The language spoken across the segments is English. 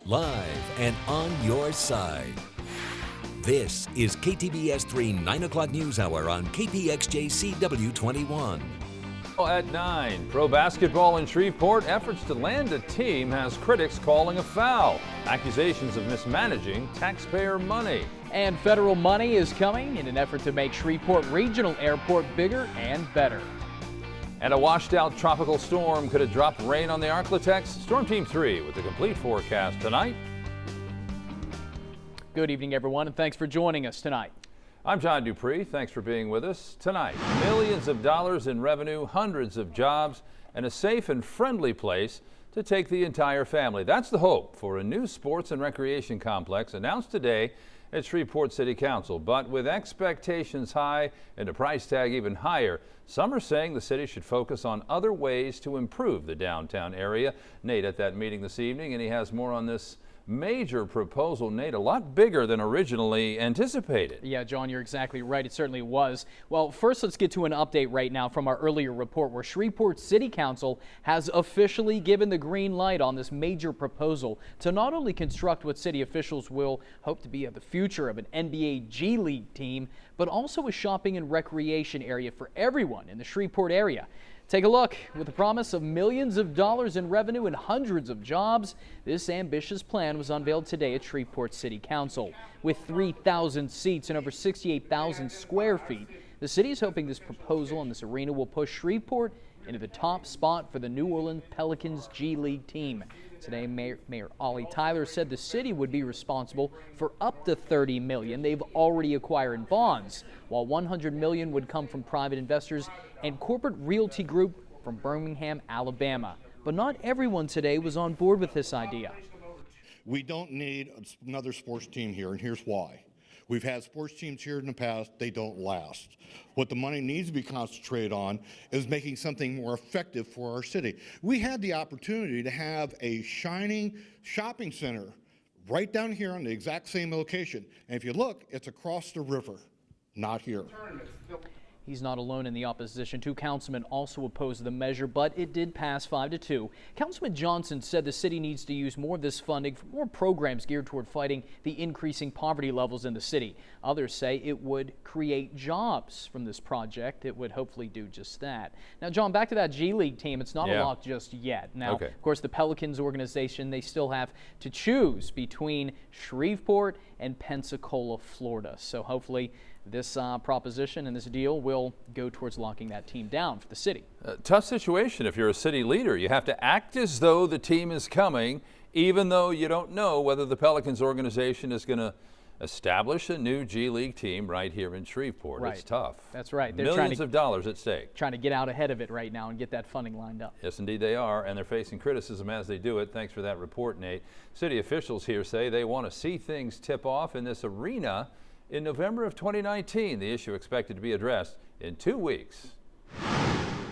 Live and on your side. This is KTBS 3 9 o'clock news hour on KPXJ CW21. At 9, pro basketball in Shreveport, efforts to land a team has critics calling a foul. Accusations of mismanaging taxpayer money. And federal money is coming in an effort to make Shreveport Regional Airport bigger and better. And a washed-out tropical storm could have dropped rain on the Arklatex. Storm Team 3 with the complete forecast tonight. Good evening, everyone, and thanks for joining us tonight. I'm John Dupree. Thanks for being with us tonight. Millions of dollars in revenue, hundreds of jobs, and a safe and friendly place to take the entire family. That's the hope for a new sports and recreation complex announced today at Shreveport City Council. But with expectations high and a price tag even higher, some are saying the city should focus on other ways to improve the downtown area. Nate at that meeting this evening, and he has more on this major proposal, Nate, a lot bigger than originally anticipated. Yeah, John, you're exactly right. It certainly was. Well, first, let's get to an update right now from our earlier report where Shreveport City Council has officially given the green light on this major proposal to not only construct what city officials will hope to be the future of an NBA G League team, but also a shopping and recreation area for everyone in the Shreveport area. Take a look. With the promise of millions of dollars in revenue and hundreds of jobs, this ambitious plan was unveiled today at Shreveport City Council. With 3,000 seats and over 68,000 square feet, the city is hoping this proposal and this arena will push Shreveport into the top spot for the New Orleans Pelicans G League team. Today, Mayor Ollie Tyler said the city would be responsible for up to $30 million they've already acquired in bonds, while $100 million would come from private investors and Corporate Realty Group from Birmingham, Alabama. But not everyone today was on board with this idea. We don't need another sports team here, and here's why. We've had sports teams here in the past, they don't last. What the money needs to be concentrated on is making something more effective for our city. We had the opportunity to have a shining shopping center right down here on the exact same location. And if you look, it's across the river, not here. He's not alone in the opposition. Two councilmen also opposed the measure, but it did pass 5-2. Councilman Johnson said the city needs to use more of this funding for more programs geared toward fighting the increasing poverty levels in the city. Others say it would create jobs from this project. It would hopefully do just that. Now, John, back to that G League team. It's not a lock just yet. Now, Of course, the Pelicans organization, they still have to choose between Shreveport and Pensacola, Florida. So hopefully this proposition and this deal will go towards locking that team down for the city. Tough situation if you're a city leader. You have to act as though the team is coming, even though you don't know whether the Pelicans organization is going to establish a new G League team right here in Shreveport. Right. It's tough. That's right. They're Millions of dollars at stake. Trying to get out ahead of it right now and get that funding lined up. Yes, indeed they are, and they're facing criticism as they do it. Thanks for that report, Nate. City officials here say they want to see things tip off in this arena in November of 2019. The issue expected to be addressed in 2 weeks.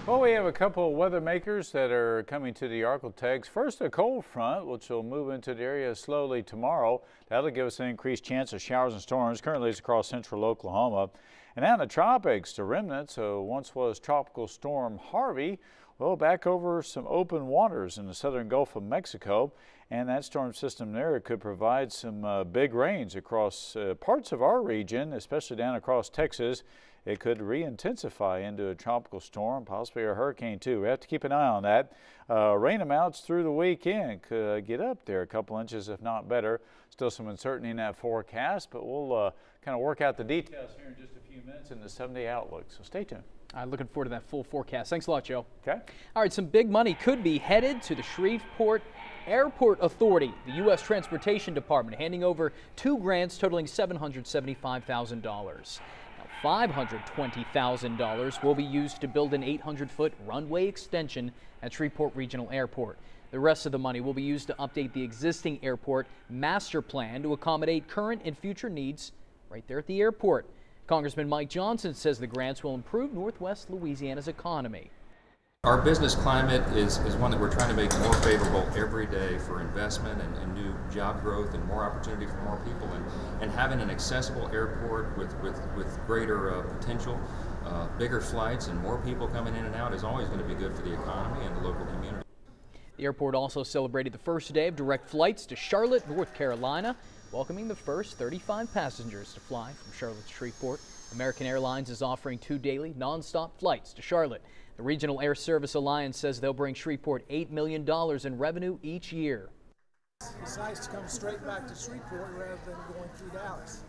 Well, we have a couple of weather makers that are coming to the Arklatex. First, a cold front, which will move into the area slowly tomorrow. That'll give us an increased chance of showers and storms. Currently, it's across central Oklahoma. And out in the tropics, the remnants of once was Tropical Storm Harvey, well, back over some open waters in the southern Gulf of Mexico. And that storm system there could provide some big rains across parts of our region, especially down across Texas. It could re-intensify into a tropical storm, possibly a hurricane too. We have to keep an eye on that. Rain amounts through the weekend could get up there a couple inches, if not better. Still some uncertainty in that forecast, but we'll kind of work out the details here in just a few minutes in the 7-day outlook. So stay tuned. Looking forward to that full forecast. Thanks a lot, Joe. Okay. All right, some big money could be headed to the Shreveport Airport Authority, the U.S. Transportation Department, handing over 2 grants totaling $775,000. Now, $520,000 will be used to build an 800-foot runway extension at Shreveport Regional Airport. The rest of the money will be used to update the existing airport master plan to accommodate current and future needs right there at the airport. Congressman Mike Johnson says the grants will improve Northwest Louisiana's economy. Our business climate is one that we're trying to make more favorable every day for investment and new job growth and more opportunity for more people. And having an accessible airport with greater potential, bigger flights and more people coming in and out is always going to be good for the economy and the local community. The airport also celebrated the first day of direct flights to Charlotte, North Carolina, welcoming the first 35 passengers to fly from Charlotte to Shreveport. American Airlines is offering 2 daily nonstop flights to Charlotte. The Regional Air Service Alliance says they'll bring Shreveport $8 million in revenue each year. It's nice to come straight back to Shreveport rather than going through Dallas.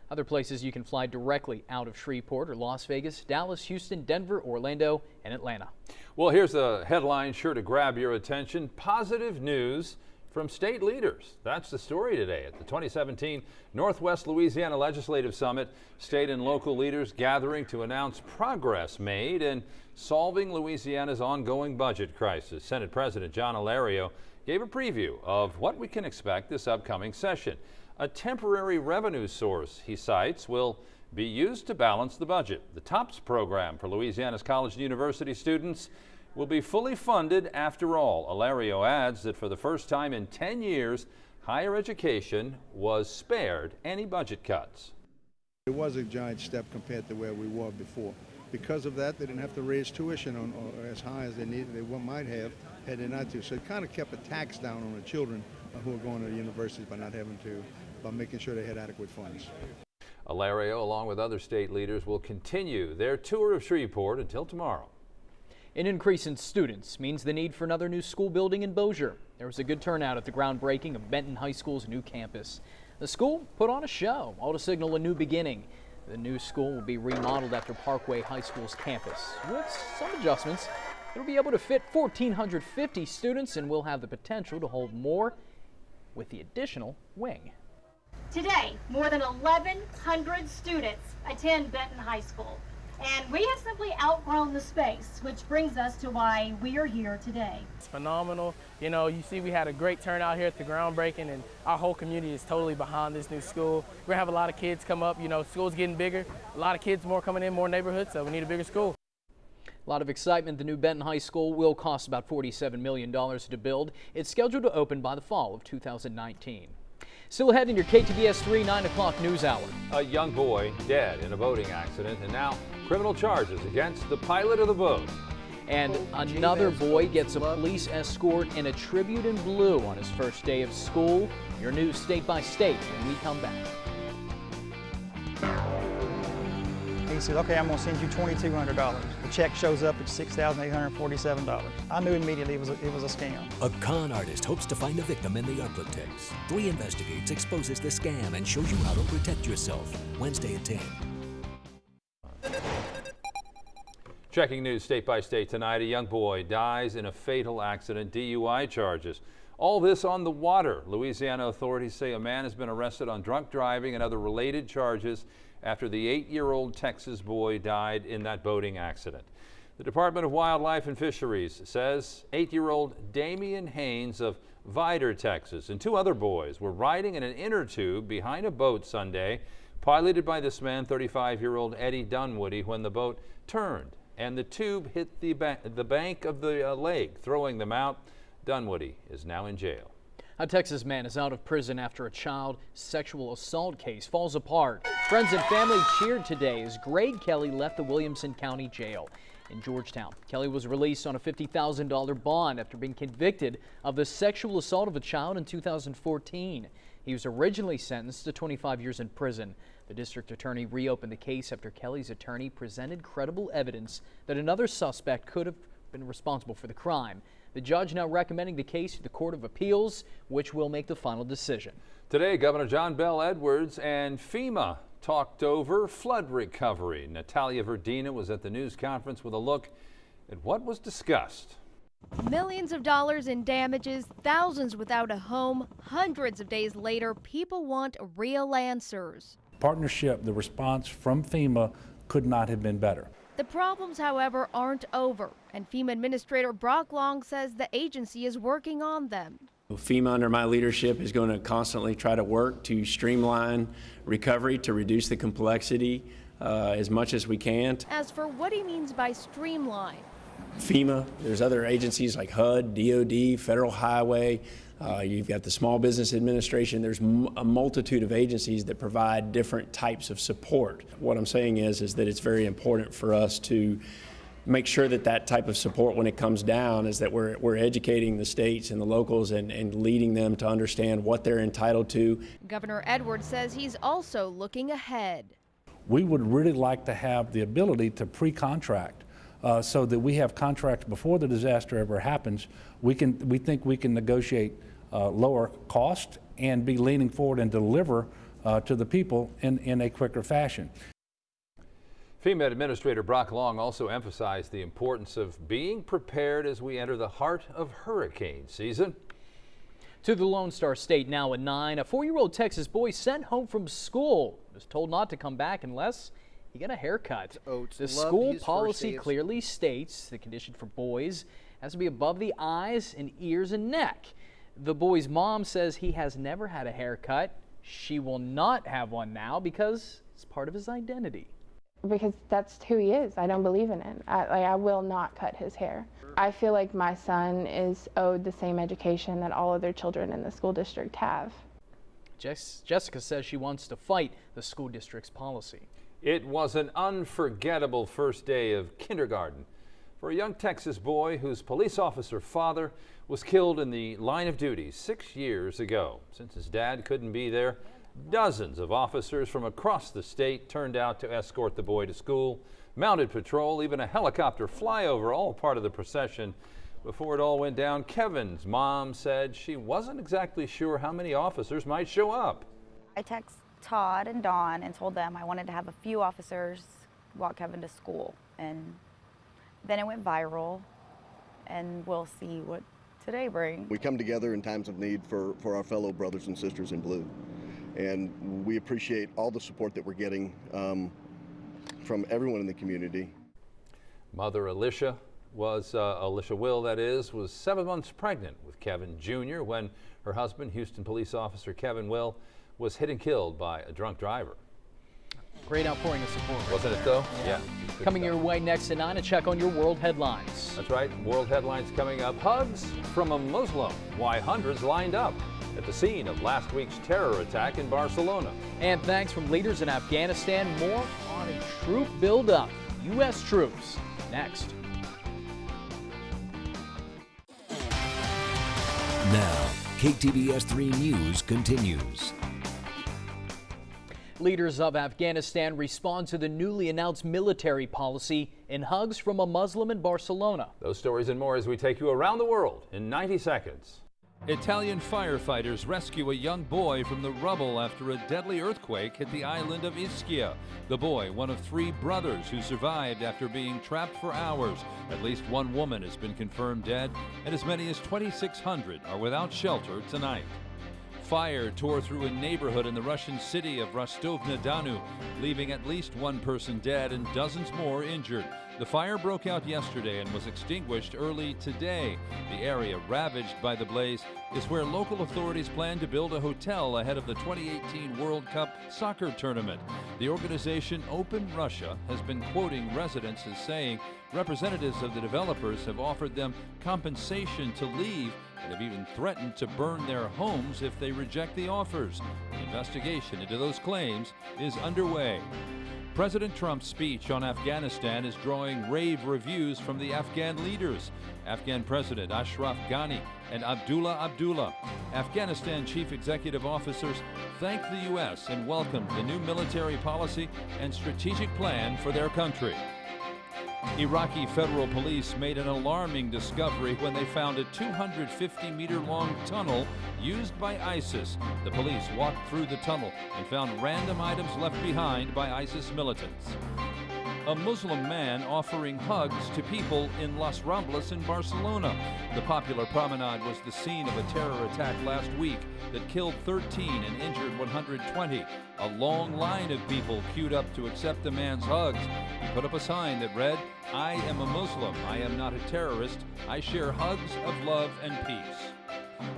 Other places you can fly directly out of Shreveport are Las Vegas, Dallas, Houston, Denver, Orlando, and Atlanta. Well, here's a headline sure to grab your attention. Positive news from state leaders. That's the story today at the 2017 Northwest Louisiana Legislative Summit. State and local leaders gathering to announce progress made in solving Louisiana's ongoing budget crisis. Senate President John Alario gave a preview of what we can expect this upcoming session. A temporary revenue source, he cites, will be used to balance the budget. The TOPS program for Louisiana's college and university students will be fully funded after all. Alario adds that for the first time in 10 years, higher education was spared any budget cuts. It was a giant step compared to where we were before. Because of that, they didn't have to raise tuition or as high as they needed. They might have had they not to. So it kind of kept a tax down on the children who are going to the universities by not having to, by making sure they had adequate funds. Alario, along with other state leaders, will continue their tour of Shreveport until tomorrow. An increase in students means the need for another new school building in Bossier. There was a good turnout at the groundbreaking of Benton High School's new campus. The school put on a show, all to signal a new beginning. The new school will be remodeled after Parkway High School's campus. With some adjustments, it'll be able to fit 1,450 students and will have the potential to hold more with the additional wing. Today, more than 1,100 students attend Benton High School, and we have simply outgrown the space, which brings us to why we are here today. It's phenomenal. You know, you see we had a great turnout here at the groundbreaking, and our whole community is totally behind this new school. We're gonna have a lot of kids come up. You know, school's getting bigger, a lot of kids more coming in, more neighborhoods, so we need a bigger school. A lot of excitement. The new Benton High School will cost about $47 million to build. It's scheduled to open by the fall of 2019. Still ahead in your KTBS 3 9 o'clock news hour. A young boy dead in a boating accident, and now criminal charges against the pilot of the boat. And another boy gets a police escort and a tribute in blue on his first day of school. Your news state by state when we come back. He said, okay, I'm going to send you $2,200. The check shows up at $6,847. I knew immediately it was a scam. A con artist hopes to find a victim in the Arklatex. 3 investigates, exposes the scam, and shows you how to protect yourself. Wednesday at 10. Checking news state by state tonight. A young boy dies in a fatal accident. DUI charges. All this on the water. Louisiana authorities say a man has been arrested on drunk driving and other related charges after the 8-year-old Texas boy died in that boating accident. The Department of Wildlife and Fisheries says 8-year-old Damian Haynes of Vidor, Texas, and 2 other boys were riding in an inner tube behind a boat Sunday, piloted by this man, 35-year-old Eddie Dunwoody, when the boat turned and the tube hit the bank of the lake, throwing them out. Dunwoody is now in jail. A Texas man is out of prison after a child sexual assault case falls apart. Friends and family cheered today as Greg Kelly left the Williamson County Jail in Georgetown. Kelly was released on a $50,000 bond after being convicted of the sexual assault of a child in 2014. He was originally sentenced to 25 years in prison. The district attorney reopened the case after Kelly's attorney presented credible evidence that another suspect could have been responsible for the crime. The judge now recommending the case to the Court of Appeals, which will make the final decision. Today, Governor John Bel Edwards and FEMA talked over flood recovery. Natalia Verdina was at the news conference with a look at what was discussed. Millions of dollars in damages, thousands without a home. Hundreds of days later, people want real answers. Partnership, the response from FEMA could not have been better. The problems, however, aren't over, and FEMA Administrator Brock Long says the agency is working on them. FEMA, under my leadership, is going to constantly try to work to streamline recovery, to reduce the complexity as much as we can. As for what he means by streamline, FEMA, there's other agencies like HUD, DOD, Federal Highway, you've got the Small Business Administration. There's a multitude of agencies that provide different types of support. What I'm saying is that it's very important for us to make sure that that type of support when it comes down is that we're educating the states and the locals and leading them to understand what they're entitled to. Governor Edwards says he's also looking ahead. We would really like to have the ability to pre-contract so that we have contracts before the disaster ever happens. We think we can negotiate lower cost and be leaning forward and deliver to the people in a quicker fashion. FEMA Administrator Brock Long also emphasized the importance of being prepared as we enter the heart of hurricane season. To the Lone Star State now at 9. A 4-year-old Texas boy sent home from school was told not to come back unless he got a haircut. The school policy clearly states the condition for boys has to be above the eyes and ears and neck. The boy's mom says he has never had a haircut. She will not have one now because it's part of his identity. Because that's who he is. I don't believe in it. I will not cut his hair. I feel like my son is owed the same education that all other children in the school district have. Jessica says she wants to fight the school district's policy. It was an unforgettable first day of kindergarten for a young Texas boy whose police officer father was killed in the line of duty 6 years ago. Since his dad couldn't be there, dozens of officers from across the state turned out to escort the boy to school. Mounted patrol, even a helicopter flyover, all part of the procession. Before it all went down, Kevin's mom said she wasn't exactly sure how many officers might show up. I texted Todd and Dawn and told them I wanted to have a few officers walk Kevin to school. And then it went viral, and we'll see what today brings. We come together in times of need for our fellow brothers and sisters in blue. And we appreciate all the support that we're getting from everyone in the community. Mother Alicia Will, that is, was 7 months pregnant with Kevin Jr. when her husband, Houston police officer Kevin Will, was hit and killed by a drunk driver. Great outpouring of support. Wasn't it though? Yeah. Coming your way next at 9, a check on your world headlines. That's right. World headlines coming up. Hugs from a Muslim. Why hundreds lined up at the scene of last week's terror attack in Barcelona. And thanks from leaders in Afghanistan. More on a troop buildup. U.S. troops next. Now, KTBS 3 News continues. Leaders of Afghanistan respond to the newly announced military policy in hugs from a Muslim in Barcelona. Those stories and more as we take you around the world in 90 seconds. Italian firefighters rescue a young boy from the rubble after a deadly earthquake hit the island of Ischia. The boy, one of 3 brothers who survived after being trapped for hours. At least 1 woman has been confirmed dead, and as many as 2,600 are without shelter tonight. Fire tore through a neighborhood in the Russian city of Rostov-na-Donu, leaving at least 1 person dead and dozens more injured. The fire broke out yesterday and was extinguished early today. The area ravaged by the blaze is where local authorities plan to build a hotel ahead of the 2018 World Cup soccer tournament. The organization Open Russia has been quoting residents as saying representatives of the developers have offered them compensation to leave and have even threatened to burn their homes if they reject the offers. The investigation into those claims is underway. President Trump's speech on Afghanistan is drawing rave reviews from the Afghan leaders. Afghan President Ashraf Ghani and Abdullah Abdullah. Afghanistan chief executive officers thanked the U.S. and welcomed the new military policy and strategic plan for their country. Iraqi federal police made an alarming discovery when they found a 250-meter-long tunnel used by ISIS. The police walked through the tunnel and found random items left behind by ISIS militants. A Muslim man offering hugs to people in Las Ramblas in Barcelona. The popular promenade was the scene of a terror attack last week that killed 13 and injured 120. A long line of people queued up to accept the man's hugs. He put up a sign that read, "I am a Muslim. I am not a terrorist. I share hugs of love and peace."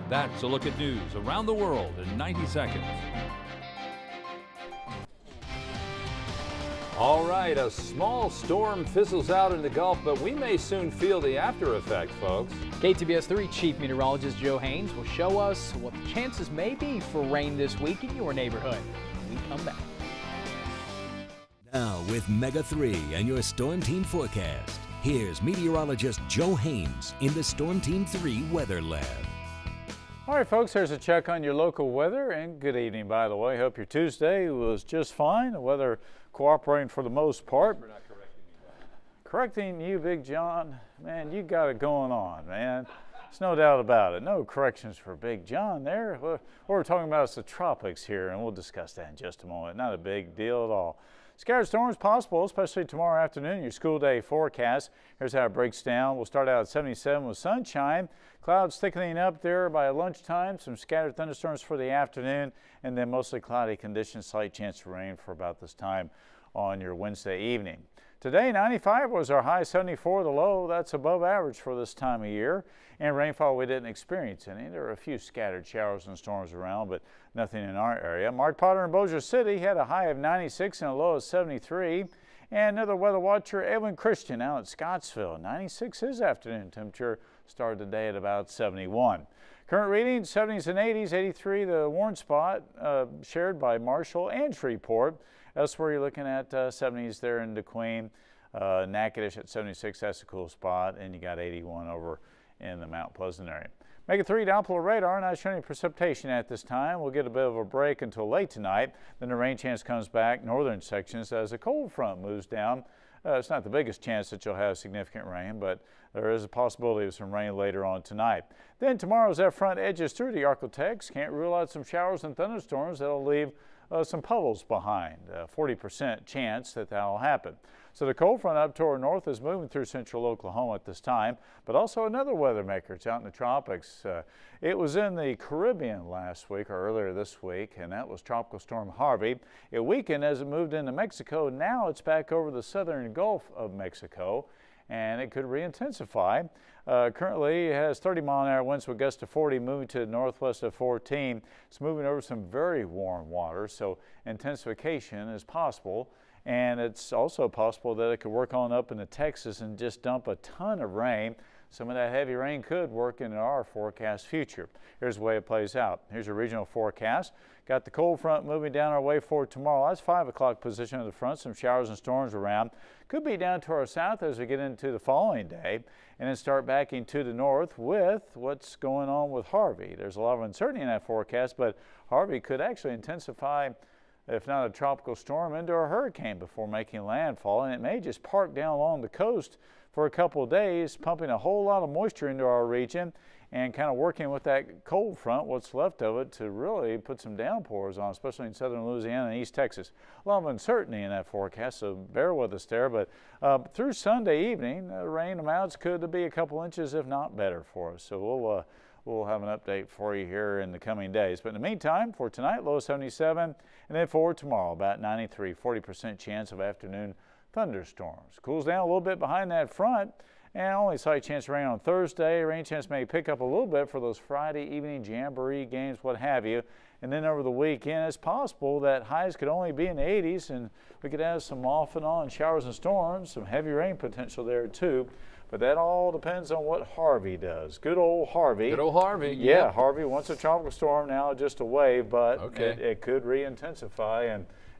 That's a look at news around the world in 90 seconds. All right, a small storm fizzles out in the Gulf, but we may soon feel the after effect, folks. KTBS 3 Chief Meteorologist Joe Haynes will show us what the chances may be for rain this week in your neighborhood when we come back. Now with Mega 3 and your Storm Team forecast. Here's meteorologist Joe Haynes in the Storm Team 3 Weather Lab. All right, folks, here's a check on your local weather, and good evening, by the way. Hope your Tuesday was just fine. The weather cooperating for the most part. We're not correcting you. Correcting you, Big John, man, you got it going on, man. There's no doubt about it. No corrections for Big John there. What we're talking about is the tropics here, and we'll discuss that in just a moment. Not a big deal at all. Scattered storms possible, especially tomorrow afternoon. Your school day forecast. Here's how it breaks down. We'll start out at 77 with sunshine. Clouds thickening up there by lunchtime. Some scattered thunderstorms for the afternoon, and then mostly cloudy conditions. Slight chance of rain for about this time on your Wednesday evening. Today, 95 was our high, 74 the low. That's above average for this time of year. And rainfall, we didn't experience any. There were a few scattered showers and storms around, but nothing in our area. Mark Potter in Bossier City had a high of 96 and a low of 73. And another weather watcher, Edwin Christian, out at Scottsville. 96 his afternoon temperature, started the day at about 71. Current readings, 70s and 80s, 83 the warm spot, shared by Marshall and Shreveport. Elsewhere, you're looking at 70s there in DeQueen. Natchitoches at 76, that's a cool spot. And you got 81 over in the Mount Pleasant area. Mega 3 Doppler radar, not showing any precipitation at this time. We'll get a bit of a break until late tonight. Then the rain chance comes back northern sections as a cold front moves down. It's not the biggest chance that you'll have significant rain, but there is a possibility of some rain later on tonight. Then tomorrow, as that front edges through the Arklatex, can't rule out some showers and thunderstorms that'll leave some puddles behind. 40% chance that will happen. So the cold front up toward north is moving through central Oklahoma at this time, but also another weather maker. It's out in the tropics. It was in the Caribbean last week or earlier this week, and that was Tropical Storm Harvey. It weakened as it moved into Mexico. Now it's back over the southern Gulf of Mexico, and it could re-intensify. Currently, it has 30-mile-an-hour winds with gusts to 40, moving to the northwest of 14. It's moving over some very warm water, so intensification is possible. And it's also possible that it could work on up into Texas and just dump a ton of rain. Some of that heavy rain could work into our forecast future. Here's the way it plays out. Here's your regional forecast. Got the cold front moving down our way for tomorrow. That's 5 o'clock position of the front. Some showers and storms around. Could be down to our south as we get into the following day and then start backing to the north with what's going on with Harvey. There's a lot of uncertainty in that forecast, but Harvey could actually intensify, if not a tropical storm, into a hurricane before making landfall, and it may just park down along the coast for a couple of days, pumping a whole lot of moisture into our region and kind of working with that cold front, what's left of it, to really put some downpours on, especially in southern Louisiana and East Texas. A lot of uncertainty in that forecast, so bear with us there. But through Sunday evening, rain amounts could be a couple inches, if not better, for us. So we'll have an update for you here in the coming days. But in the meantime, for tonight, low 77, and then for tomorrow, about 93, 40% chance of afternoon thunderstorms. Cools down a little bit behind that front, and only slight chance of rain on Thursday. Rain chance may pick up a little bit for those Friday evening jamboree games, what have you. And then over the weekend, it's possible that highs could only be in the 80s, and we could have some off and on showers and storms, some heavy rain potential there too. But that all depends on what Harvey does. Good old Harvey. Good old Harvey. Yeah, yep. Harvey, once a tropical storm, now just a wave, but it could re-intensify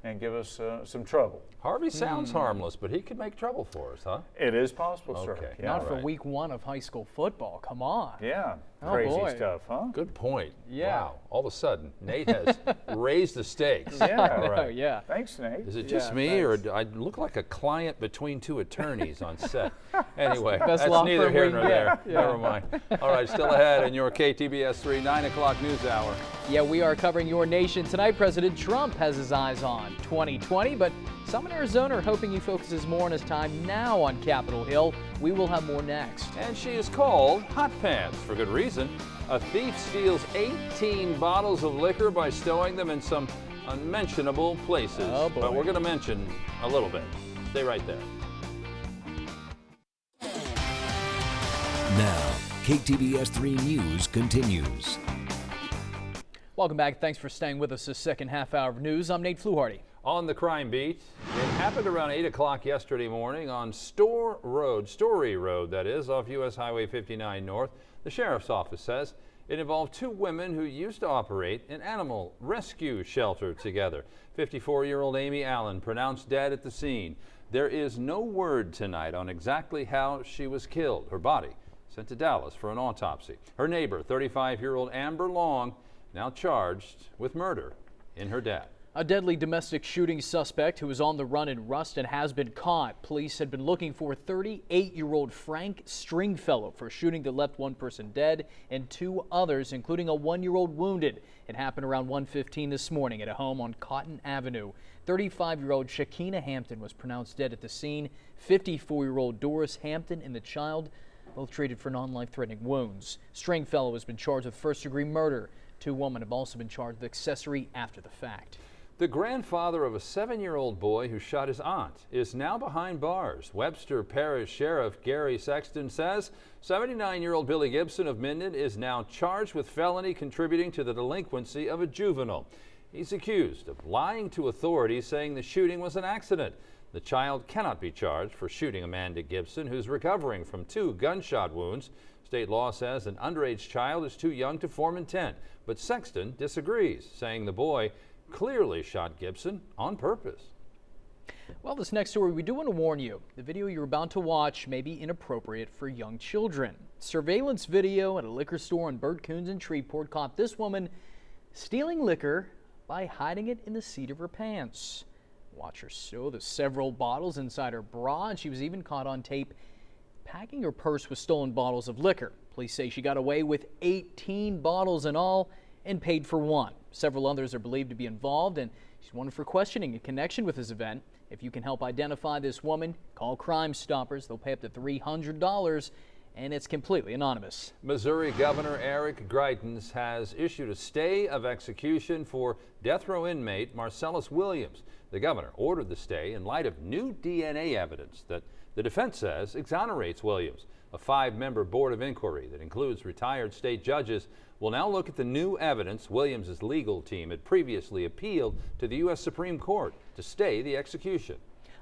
and give us some trouble. Harvey sounds harmless, but he could make trouble for us, huh? It is possible, sir. Yeah, not for week 1 of high school football. Come on. Yeah. Oh, crazy boy. stuff, huh? Good point. Yeah. Wow. All of a sudden, Nate has raised the stakes. Yeah. All right. Yeah. Thanks, Nate. Is it just me, or do I look like a client between two attorneys on set? Anyway, Best that's law neither firm here we nor can there. get. Yeah. Never mind. All right, still ahead in your KTBS 3 9 o'clock news hour. Yeah, we are covering your nation tonight. President Trump has his eyes on 2020, but some in Arizona are hoping he focuses more on his time now on Capitol Hill. We will have more next. And she is called Hot Pants for good reason. A thief steals 18 bottles of liquor by stowing them in some unmentionable places. Oh, boy. But we're going to mention a little bit. Stay right there. Now, KTBS 3 News continues. Welcome back. Thanks for staying with us this second half hour of news. I'm Nate Fluharty. On the crime beat, it happened around 8 o'clock yesterday morning on Story Road, that is, off U.S. Highway 59 North. The sheriff's office says it involved 2 women who used to operate an animal rescue shelter together. 54-year-old Amy Allen pronounced dead at the scene. There is no word tonight on exactly how she was killed. Her body sent to Dallas for an autopsy. Her neighbor, 35-year-old Amber Long, now charged with murder in her death. A deadly domestic shooting suspect who was on the run in Ruston has been caught. Police had been looking for 38-year-old Frank Stringfellow for shooting that left one person dead and 2 others, including a 1-year-old wounded. It happened around 1:15 this morning at a home on Cotton Avenue. 35-year-old Shakina Hampton was pronounced dead at the scene. 54-year-old Doris Hampton and the child both treated for non-life-threatening wounds. Stringfellow has been charged with first-degree murder. 2 women have also been charged with accessory after the fact. The grandfather of a 7-year-old boy who shot his aunt is now behind bars. Webster Parish Sheriff Gary Sexton says 79-year-old Billy Gibson of Minden is now charged with felony contributing to the delinquency of a juvenile. He's accused of lying to authorities, saying the shooting was an accident. The child cannot be charged for shooting Amanda Gibson, who's recovering from 2 gunshot wounds. State law says an underage child is too young to form intent, but Sexton disagrees, saying the boy clearly shot Gibson on purpose. Well, this next story, we do want to warn you. The video you're about to watch may be inappropriate for young children. Surveillance video at a liquor store on Bert Coons in Shreveport caught this woman stealing liquor by hiding it in the seat of her pants. Watch her stow the several bottles inside her bra, and she was even caught on tape packing her purse with stolen bottles of liquor. Police say she got away with 18 bottles in all and paid for 1. Several others are believed to be involved, and she's wanted for questioning in connection with this event. If you can help identify this woman, call Crime Stoppers. They'll pay up to $300, and it's completely anonymous. Missouri Governor Eric Greitens has issued a stay of execution for death row inmate Marcellus Williams. The governor ordered the stay in light of new DNA evidence that the defense says exonerates Williams. A 5-member board of inquiry that includes retired state judges will now look at the new evidence. Williams' legal team had previously appealed to the U.S. Supreme Court to stay the execution.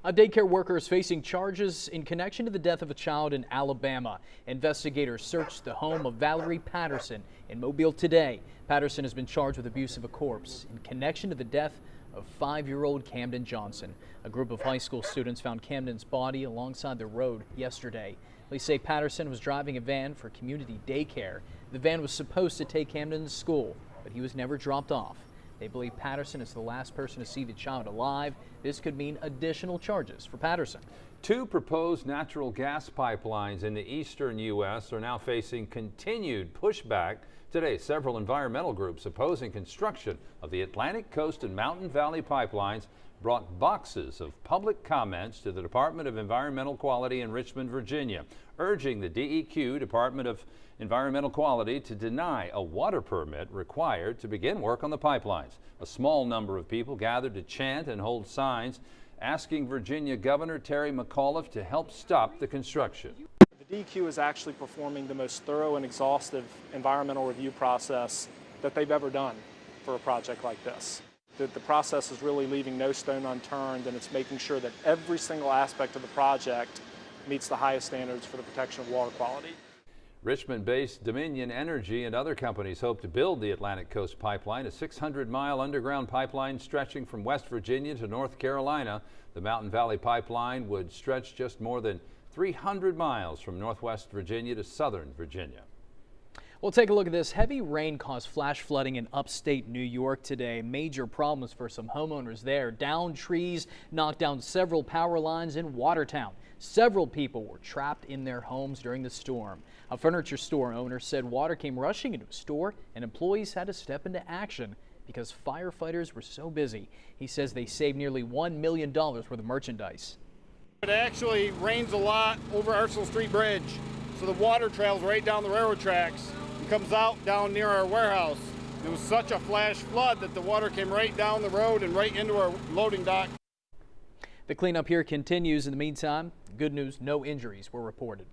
A daycare worker is facing charges in connection to the death of a child in Alabama. Investigators searched the home of Valerie Patterson in Mobile today. Patterson has been charged with abuse of a corpse in connection to the death of 5-year-old Camden Johnson. A group of high school students found Camden's body alongside the road yesterday. Police say Patterson was driving a van for community daycare. The van was supposed to take Camden to school, but he was never dropped off. They believe Patterson is the last person to see the child alive. This could mean additional charges for Patterson. 2 proposed natural gas pipelines in the eastern U.S. are now facing continued pushback. Today, several environmental groups opposing construction of the Atlantic Coast and Mountain Valley pipelines brought boxes of public comments to the Department of Environmental Quality in Richmond, Virginia, urging the DEQ, Department of Environmental Quality, to deny a water permit required to begin work on the pipelines. A small number of people gathered to chant and hold signs asking Virginia Governor Terry McAuliffe to help stop the construction. The DEQ is actually performing the most thorough and exhaustive environmental review process that they've ever done for a project like this. The process is really leaving no stone unturned, and it's making sure that every single aspect of the project meets the highest standards for the protection of water quality. Richmond-based Dominion Energy and other companies hope to build the Atlantic Coast Pipeline, a 600-mile underground pipeline stretching from West Virginia to North Carolina. The Mountain Valley Pipeline would stretch just more than 300 miles from Northwest Virginia to Southern Virginia. We'll take a look at this. Heavy rain caused flash flooding in upstate New York today. Major problems for some homeowners there. Downed trees knocked down several power lines in Watertown. Several people were trapped in their homes during the storm. A furniture store owner said water came rushing into a store and employees had to step into action because firefighters were so busy. He says they saved nearly $1 million worth of merchandise. It actually rains a lot over Arsenal Street Bridge, so the water travels right down the railroad tracks and comes out down near our warehouse. It was such a flash flood that the water came right down the road and right into our loading dock. The cleanup here continues. In the meantime, good news, no injuries were reported.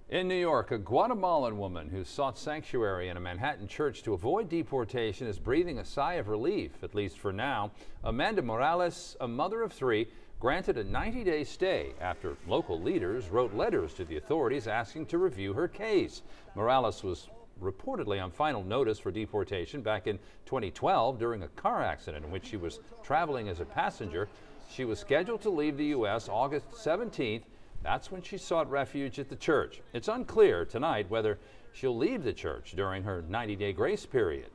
In New York, a Guatemalan woman who sought sanctuary in a Manhattan church to avoid deportation is breathing a sigh of relief, at least for now. Amanda Morales, a mother of 3, granted a 90-day stay after local leaders wrote letters to the authorities asking to review her case. Morales was reportedly on final notice for deportation back in 2012 during a car accident in which she was traveling as a passenger. She was scheduled to leave the U.S. August 17th. That's when she sought refuge at the church. It's unclear tonight whether she'll leave the church during her 90-day grace period.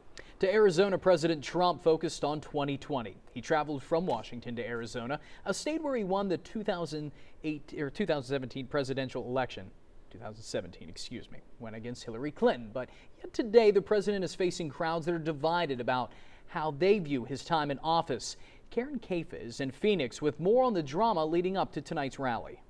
To Arizona, President Trump focused on 2020. He traveled from Washington to Arizona, a state where he won the 2017 presidential election. 2017, excuse me, went against Hillary Clinton. But yet today, the president is facing crowds that are divided about how they view his time in office. Karen Kaifa is in Phoenix with more on the drama leading up to tonight's rally.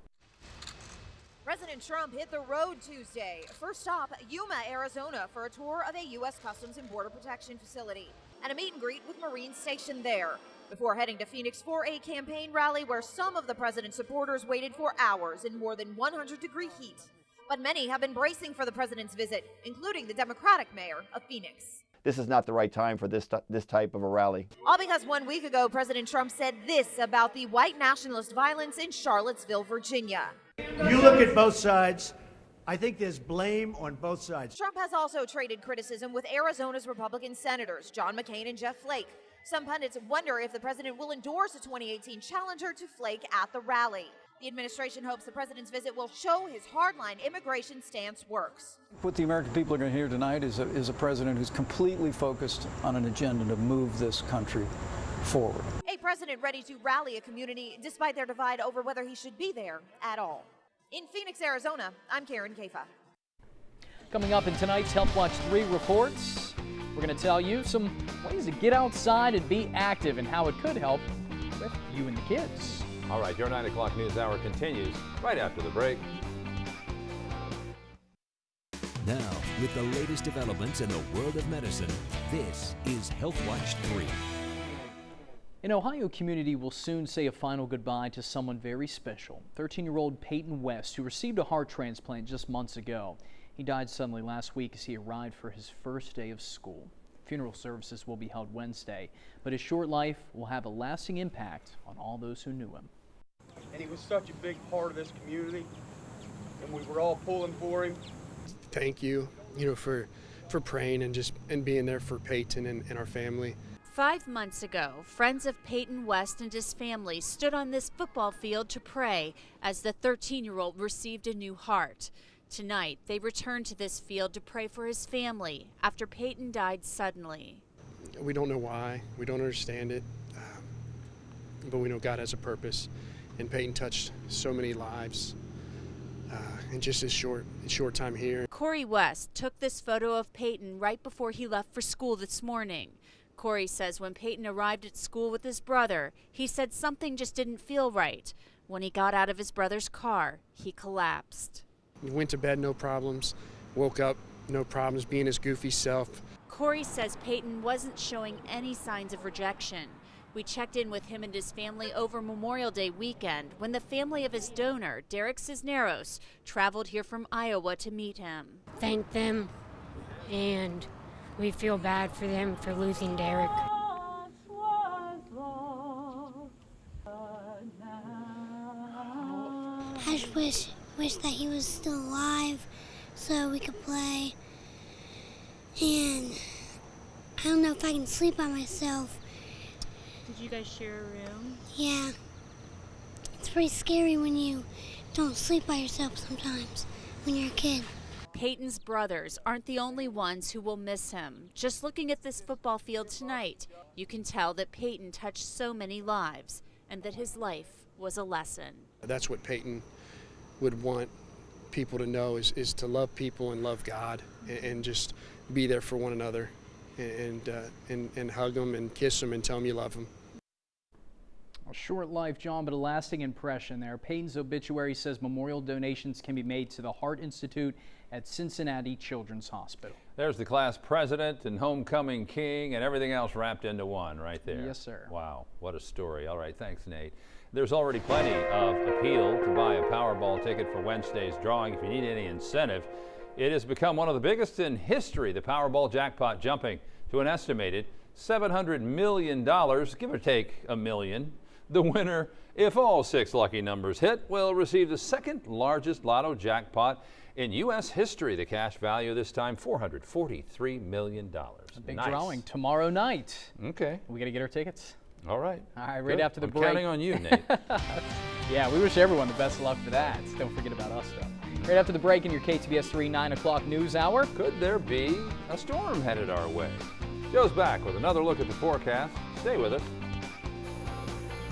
President Trump hit the road Tuesday. First stop, Yuma, Arizona, for a tour of a U.S. Customs and Border Protection facility and a meet and greet with Marines stationed there, before heading to Phoenix for a campaign rally where some of the president's supporters waited for hours in more than 100-degree heat. But many have been bracing for the president's visit, including the Democratic mayor of Phoenix. This is not the right time for this type of a rally. All because 1 week ago, President Trump said this about the white nationalist violence in Charlottesville, Virginia. You look at both sides. I think there's blame on both sides. Trump has also traded criticism with Arizona's Republican senators, John McCain and Jeff Flake. Some pundits wonder if the president will endorse a 2018 challenger to Flake at the rally. The administration hopes the president's visit will show his hardline immigration stance works. What the American people are going to hear tonight is a president who's completely focused on an agenda to move this country forward. A president ready to rally a community despite their divide over whether he should be there at all. In Phoenix, Arizona, I'm Karen Kaifa. Coming up in tonight's Health Watch 3 reports, we're going to tell you some ways to get outside and be active and how it could help with you and the kids. All right, your 9 o'clock news hour continues right after the break. Now, with the latest developments in the world of medicine, this is Health Watch 3. An Ohio community will soon say a final goodbye to someone very special. 13-year-old Peyton West, who received a heart transplant just months ago. He died suddenly last week as he arrived for his first day of school. Funeral services will be held Wednesday, but his short life will have a lasting impact on all those who knew him. And he was such a big part of this community, and we were all pulling for him. Thank you, for praying and being there for Peyton and our family. 5 months ago, friends of Peyton West and his family stood on this football field to pray as the 13-year-old received a new heart. Tonight, they returned to this field to pray for his family after Peyton died suddenly. We don't know why. We don't understand it, but we know God has a purpose. And Peyton touched so many lives in just a short time here. Corey West took this photo of Peyton right before he left for school this morning. Corey says when Peyton arrived at school with his brother, he said something just didn't feel right. When he got out of his brother's car, he collapsed. He went to bed, no problems. Woke up, no problems, being his goofy self. Corey says Peyton wasn't showing any signs of rejection. We checked in with him and his family over Memorial Day weekend when the family of his donor, Derek Cisneros, traveled here from Iowa to meet him. Thank them, and we feel bad for them for losing Derek. I just wish that he was still alive so we could play. And I don't know if I can sleep by myself. Did you guys share a room? Yeah. It's pretty scary when you don't sleep by yourself sometimes when you're a kid. Peyton's brothers aren't the only ones who will miss him. Just looking at this football field tonight, you can tell that Peyton touched so many lives and that his life was a lesson. That's what Peyton would want people to know is to love people and love God and just be there for one another and hug them and kiss them and tell them you love them. A short life, John, but a lasting impression there. Peyton's obituary says memorial donations can be made to the Heart Institute at Cincinnati Children's Hospital. There's the class president and homecoming king and everything else wrapped into one right there. Yes, sir. Wow, what a story. All right, thanks, Nate. There's already plenty of appeal to buy a Powerball ticket for Wednesday's drawing. If you need any incentive, it has become one of the biggest in history, the Powerball jackpot jumping to an estimated $700 million, give or take a million. The winner, if all 6 lucky numbers hit, will receive the second largest lotto jackpot in U.S. history. The cash value this time, $443 million. A big drawing tomorrow night. Okay. We got to get our tickets. All right. All right, right Good. after the I'm break. counting on you, Nate. Yeah, we wish everyone the best of luck for that. Don't forget about us, though. Right after the break in your KTBS 3 9 o'clock news hour. Could there be a storm headed our way? Joe's back with another look at the forecast. Stay with us.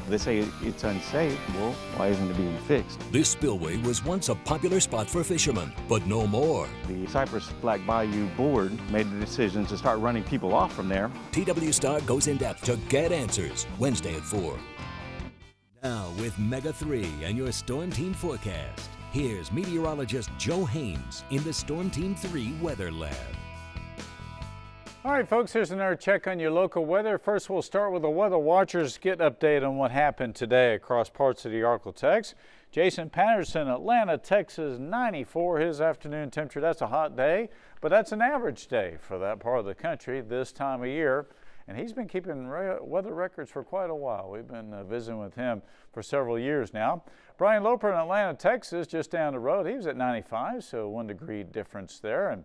They say it's unsafe. Well, why isn't it being fixed? This spillway was once a popular spot for fishermen, but no more. The Cypress Black Bayou Board made the decision to start running people off from there. TW Star goes in depth to get answers Wednesday at 4. Now with Mega 3 and your Storm Team forecast. Here's meteorologist Joe Haynes in the Storm Team 3 Weather Lab. All right, folks, here's another check on your local weather. First, we'll start with the Weather Watchers Get update on what happened today across parts of the Arklatex. Jason Patterson, Atlanta, Texas, 94, his afternoon temperature. That's a hot day, but that's an average day for that part of the country this time of year. And he's been keeping weather records for quite a while. We've been visiting with him for several years now. Brian Loper in Atlanta, Texas, just down the road. He was at 95, so 1 degree difference there. And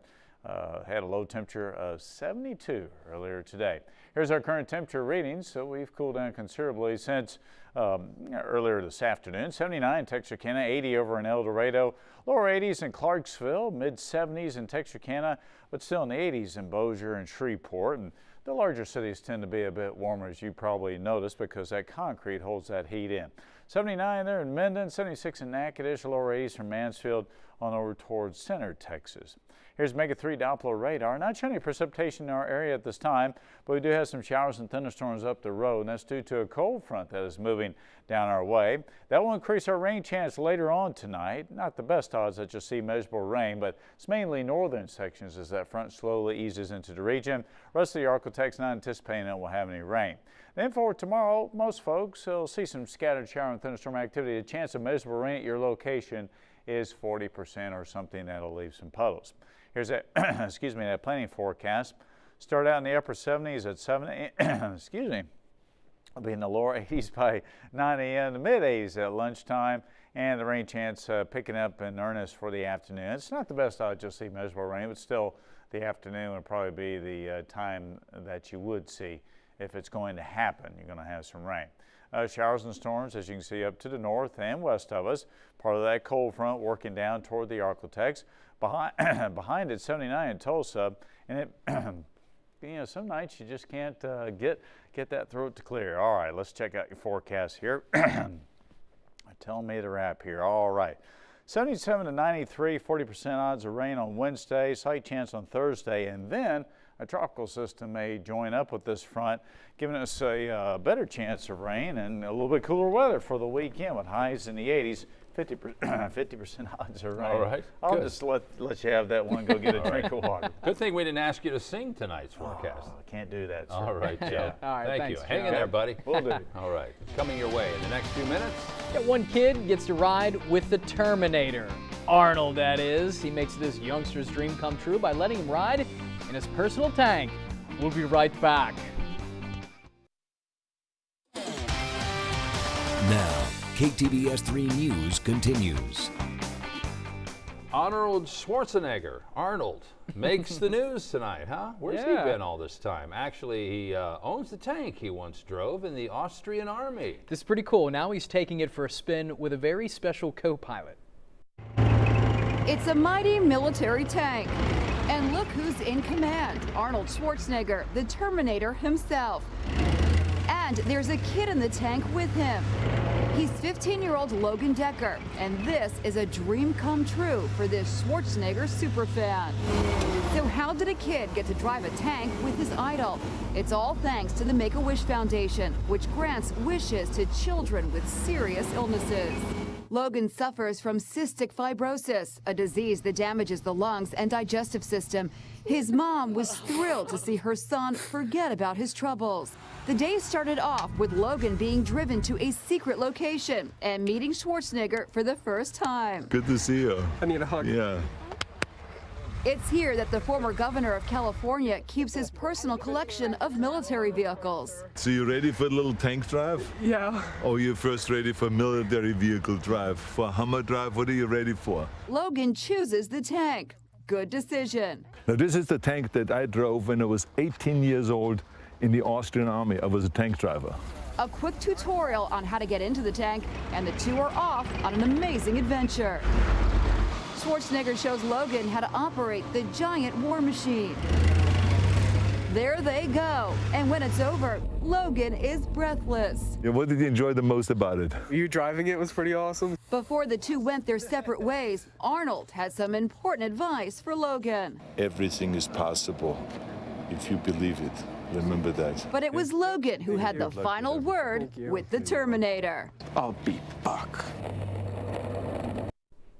had a low temperature of 72 earlier today. Here's our current temperature readings. So we've cooled down considerably since earlier this afternoon. 79 in Texarkana, 80 over in El Dorado, lower 80s in Clarksville, mid 70s in Texarkana, but still in the 80s in Bossier and Shreveport. And the larger cities tend to be a bit warmer, as you probably noticed, because that concrete holds that heat in. 79 there in Minden, 76 in Natchitoches, lower 80s from Mansfield on over towards center Texas. Here's Mega 3 Doppler radar. Not showing any precipitation in our area at this time, but we do have some showers and thunderstorms up the road, and that's due to a cold front that is moving down our way. That will increase our rain chance later on tonight. Not the best odds that you'll see measurable rain, but it's mainly northern sections as that front slowly eases into the region. Rest of the Arklatex not anticipating it will have any rain. Then for tomorrow, most folks will see some scattered shower and thunderstorm activity. The chance of measurable rain at your location is 40% or something that'll leave some puddles. Here's that, excuse me, that planning forecast. Start out in the upper 70s at 70, excuse me, will be in the lower 80s by 9 a.m., the mid 80s at lunchtime, and the rain chance picking up in earnest for the afternoon. It's not the best odds you'll see measurable rain, but still the afternoon would probably be the time that you would see if it's going to happen. You're going to have some rain. Showers and storms, as you can see, up to the north and west of us. Part of that cold front working down toward the Arklatex. Behind it, 79 in Tulsa, and it, you know, some nights you just can't get that throat to clear. All right, let's check out your forecast here. Tell me the wrap here. All right, 77 to 93, 40% odds of rain on Wednesday, slight chance on Thursday, and then a tropical system may join up with this front, giving us a better chance of rain and a little bit cooler weather for the weekend with highs in the 80s. 50% odds of rain. All right. I'll Good. just let you have that one. Go get a drink of water. Good thing we didn't ask you to sing tonight's forecast. Oh, I can't do that, sir. All right, Joe. Yeah. All right, Thank thanks, you. Hang Joe. in there, buddy. Will do. All right. Coming your way in the next few minutes. Yeah, one kid gets to ride with the Terminator. Arnold, that is. He makes this youngster's dream come true by letting him ride in his personal tank. We'll be right back. Now, KTBS 3 News continues. Arnold Schwarzenegger, Arnold, makes the news tonight, huh? Where's he been all this time? Actually, he owns the tank he once drove in the Austrian army. This is pretty cool. Now he's taking it for a spin with a very special co-pilot. It's a mighty military tank. And look who's in command, Arnold Schwarzenegger, the Terminator himself. And there's a kid in the tank with him. He's 15-year-old Logan Decker, and this is a dream come true for this Schwarzenegger superfan. So how did a kid get to drive a tank with his idol? It's all thanks to the Make-A-Wish Foundation, which grants wishes to children with serious illnesses. Logan suffers from cystic fibrosis, a disease that damages the lungs and digestive system. His mom was thrilled to see her son forget about his troubles. The day started off with Logan being driven to a secret location and meeting Schwarzenegger for the first time. Good to see you. I need a hug. Yeah. It's here that the former governor of California keeps his personal collection of military vehicles. So you ready for a little tank drive? Yeah. Or you're first ready for military vehicle drive? For Hummer drive, what are you ready for? Logan chooses the tank. Good decision. Now this is the tank that I drove when I was 18 years old in the Austrian army. I was a tank driver. a quick tutorial on how to get into the tank, and the two are off on an amazing adventure. Schwarzenegger shows Logan how to operate the giant war machine. There they go, and when it's over, Logan is breathless. Yeah, what did you enjoy the most about it? You driving it was pretty awesome. Before the two went their separate ways, Arnold had some important advice for Logan. Everything is possible if you believe it. Remember that. But it was Logan who had the final word with the Terminator. I'll be back.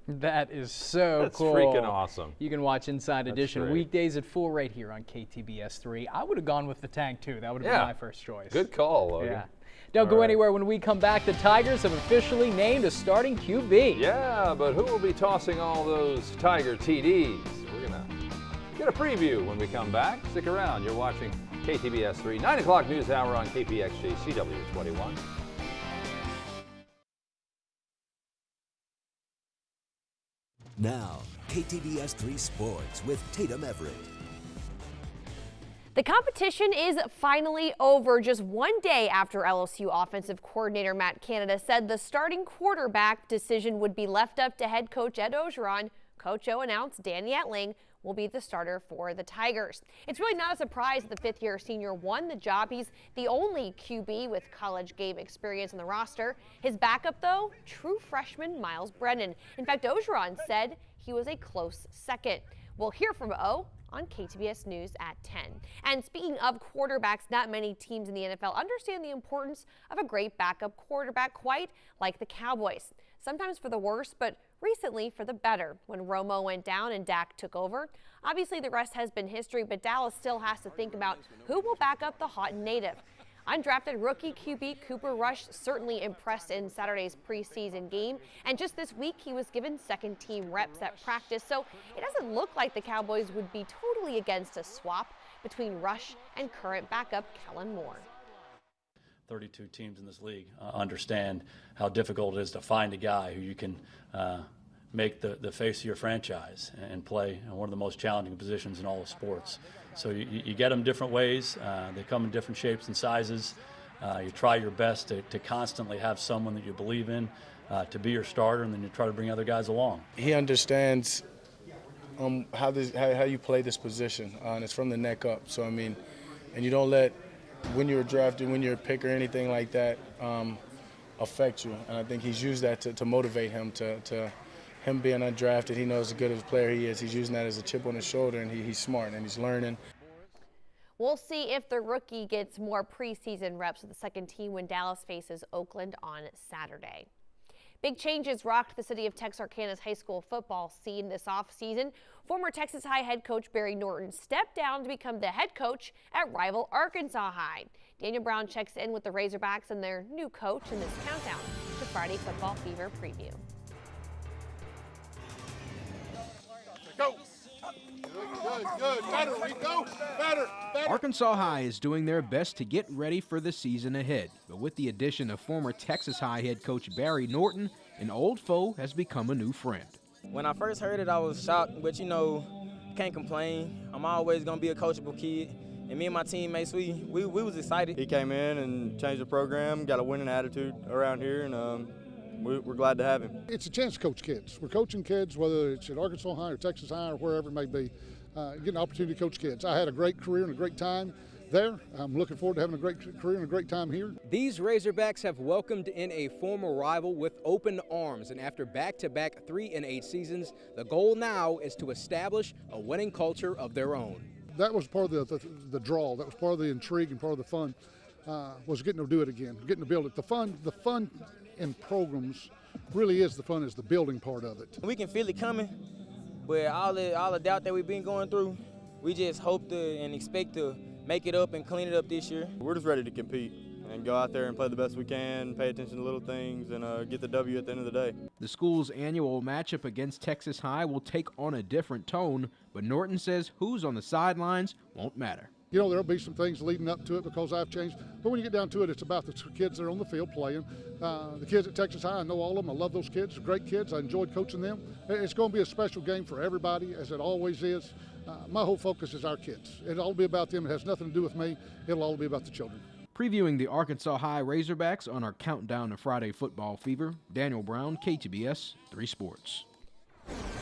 That is so That's cool. freaking awesome. You can watch Inside Edition great. weekdays at 4 right here on KTBS 3. I would have gone with the tank too. That would have been my first choice. Good call, Logan. Yeah. Don't go anywhere. When we come back, the Tigers have officially named a starting QB. Yeah, but who will be tossing all those Tiger TDs? We're going to get a preview when we come back. Stick around. You're watching KTBS 3, 9 o'clock news hour on KPXG CW21. Now, KTBS 3 Sports with Tatum Everett. The competition is finally over. Just one day after LSU offensive coordinator Matt Canada said the starting quarterback decision would be left up to head coach Ed Orgeron, Coach O announced Danny Etling will be the starter for the Tigers. It's really not a surprise that the fifth-year senior won the job. He's the only QB with college game experience on the roster. His backup, though, true freshman Miles Brennan. In fact, Orgeron said he was a close second. We'll hear from O on KTBS News at 10. And speaking of quarterbacks, not many teams in the NFL understand the importance of a great backup quarterback, quite like the Cowboys. Sometimes for the worse, but recently for the better when Romo went down and Dak took over. Obviously the rest has been history, but Dallas still has to think about who will back up the hot native. Undrafted rookie QB Cooper Rush certainly impressed in Saturday's preseason game, and just this week he was given second team reps at practice, so it doesn't look like the Cowboys would be totally against a swap between Rush and current backup Kellen Moore. 32 teams in this league understand how difficult it is to find a guy who you can make the face of your franchise and play in one of the most challenging positions in all of sports. So you get them different ways. They come in different shapes and sizes. You try your best to constantly have someone that you believe in to be your starter, and then you try to bring other guys along. He understands how you play this position, and it's from the neck up. So, I mean, and you don't let, when you're drafted, when you're a pick or anything like that, affect you. And I think he's used that to motivate him to him being undrafted. He knows how good of a player he is. He's using that as a chip on his shoulder, and he's smart and he's learning. We'll see if the rookie gets more preseason reps with the second team when Dallas faces Oakland on Saturday. Big changes rocked the city of Texarkana's high school football scene this offseason. Former Texas High head coach Barry Norton stepped down to become the head coach at rival Arkansas High. Daniel Brown checks in with the Razorbacks and their new coach in this countdown to Friday Football Fever preview. Go. Good. Better, Rico. Better. Arkansas High is doing their best to get ready for the season ahead. But with the addition of former Texas High head coach Barry Norton, an old foe has become a new friend. When I first heard it, I was shocked, but can't complain. I'm always going to be a coachable kid. And me and my teammates, we was excited. He came in and changed the program, got a winning attitude around here, and we're glad to have him. It's a chance to coach kids. We're coaching kids, whether it's at Arkansas High or Texas High or wherever it may be, getting an opportunity to coach kids. I had a great career and a great time there. I'm looking forward to having a great career and a great time here. These Razorbacks have welcomed in a former rival with open arms, and after back-to-back 3-8 seasons, the goal now is to establish a winning culture of their own. That was part of the draw. That was part of the intrigue and part of the fun, was getting to do it again, getting to build it. The fun in programs really is the building part of it. We can feel it coming, but all the doubt that we've been going through, we just hope and expect to make it up and clean it up this year. We're just ready to compete and go out there and play the best we can, pay attention to little things, and get the W at the end of the day. The school's annual matchup against Texas High will take on a different tone, but Norton says who's on the sidelines won't matter. There'll be some things leading up to it because I've changed. But when you get down to it, it's about the kids that are on the field playing. The kids at Texas High, I know all of them. I love those kids. They're great kids. I enjoyed coaching them. It's going to be a special game for everybody, as it always is. My whole focus is our kids. It'll all be about them. It has nothing to do with me. It'll all be about the children. Previewing the Arkansas High Razorbacks on our countdown to Friday football fever, Daniel Brown, KTBS 3 Sports.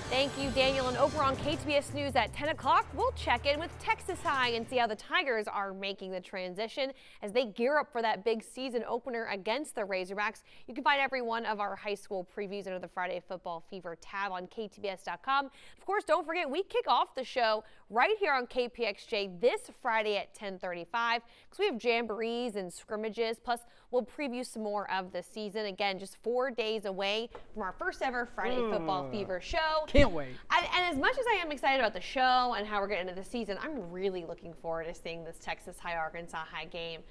Thank you, Daniel. And over on KTBS News at 10 o'clock, we'll check in with Texas High and see how the Tigers are making the transition as they gear up for that big season opener against the Razorbacks. You can find every one of our high school previews under the Friday Football Fever tab on KTBS.com. Of course, don't forget, we kick off the show right here on KPXJ this Friday at 10:35 because we have jamborees and scrimmages. Plus, we'll preview some more of the season. Again, just 4 days away from our first ever Friday Football Fever show. Can't wait. And as much as I am excited about the show and how we're getting into the season, I'm really looking forward to seeing this Texas High Arkansas High game.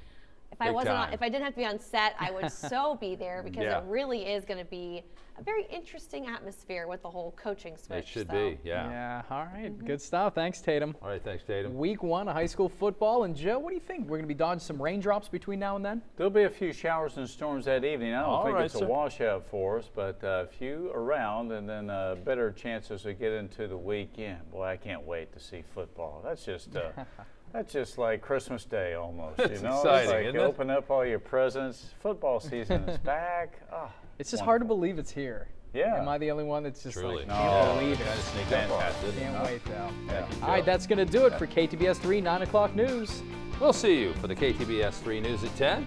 If I didn't have to be on set, I would so be there because it really is going to be a very interesting atmosphere with the whole coaching switch. It should be, yeah. Yeah, all right. Good stuff. Thanks, Tatum. All right, thanks, Tatum. Week 1 of high school football. And Joe, what do you think? We're going to be dodging some raindrops between now and then? There'll be a few showers and storms that evening. I don't think it's a washout for us, but a few around, and then better chances to get into the weekend. Boy, I can't wait to see football. That's just that's just like Christmas Day almost. It's you know, exciting, it's like isn't you it? open up all your presents. Football season is back. Oh, it's just hard to believe it's here. Yeah. Am I the only one that's just Truly. like, can't believe it? Fantastic. Can't wait, though. All right, that's going to do it for KTBS 3 9 o'clock news. We'll see you for the KTBS 3 News at 10.